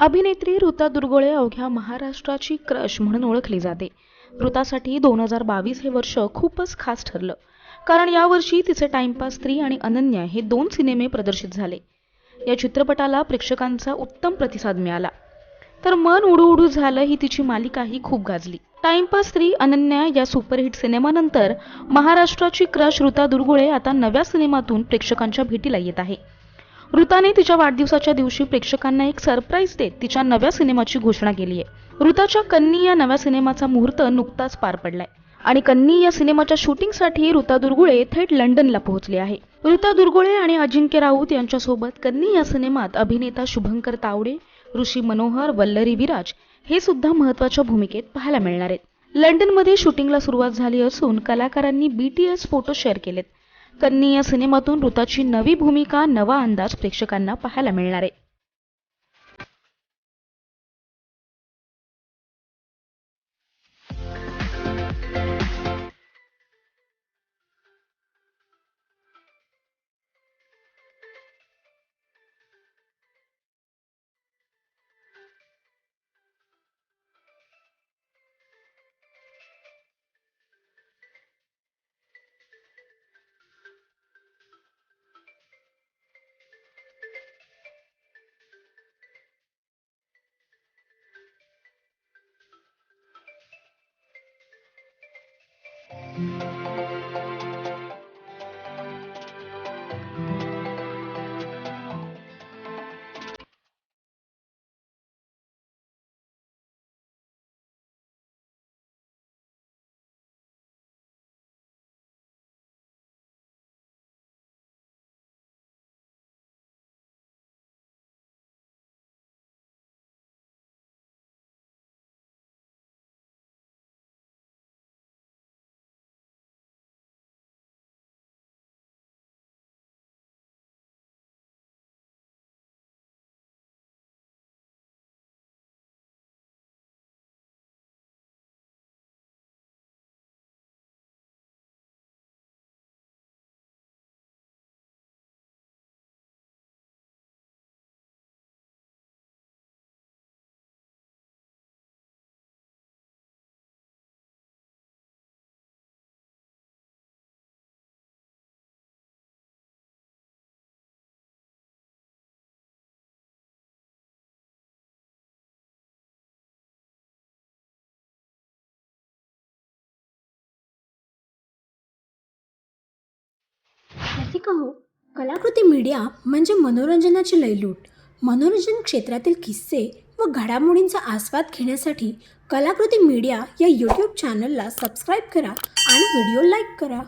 अभिनेत्री ऋता दुर्गुळे अवघ्या महाराष्ट्राची क्रश म्हणून ओळखली जाते. ऋतासाठी 2022 हे वर्ष खूपच खास ठरलं, कारण यावर्षी तिचे टाइमपास स्त्री आणि अनन्या हे 2 सिनेमे प्रदर्शित झाले. या चित्रपटाला प्रेक्षकांचा उत्तम प्रतिसाद मिळाला, तर मन उडू उडू झालं ही तिची मालिकाही खूप गाजली. टाइमपास स्त्री अनन्या या सुपरहिट सिनेमानंतर महाराष्ट्राची क्रश ऋता दुर्गुळे आता नव्या सिनेमातून प्रेक्षकांच्या भेटीला येत आहे. ऋताने तिच्या वाढदिवसाच्या दिवशी प्रेक्षकांना एक सरप्राईज देत तिच्या नव्या सिनेमाची घोषणा केली आहे. ऋताच्या कन्नी या नव्या सिनेमाचा मुहूर्त नुकताच पार पडलाय आणि कन्नी या सिनेमाच्या शूटिंगसाठी ऋता दुर्गुळे थेट लंडनला पोहोचली आहे. ऋता दुर्गुळे आणि अजिंक्य राऊत यांच्यासोबत कन्नी या सिनेमात अभिनेता शुभंकर तावडे, ऋषी मनोहर, वल्लरी विराज हे सुद्धा महत्त्वाच्या भूमिकेत पाहायला मिळणार आहेत. लंडनमध्ये शूटिंगला सुरुवात झाली असून कलाकारांनी BTS फोटो शेअर केलेत. कन्नी या सिनेमातून ऋताची नवी भूमिका, नवा अंदाज प्रेक्षकांना पाहायला मिळणार आहे. रसिका हो, कलाकृती मीडिया म्हणजे मनोरंजनाची लयलूट. मनोरंजन क्षेत्रातील किस्से व घडामोडींचा आस्वाद घेण्यासाठी कलाकृती मीडिया या यूट्यूब चॅनलला सबस्क्राईब करा आणि व्हिडिओ लाईक करा.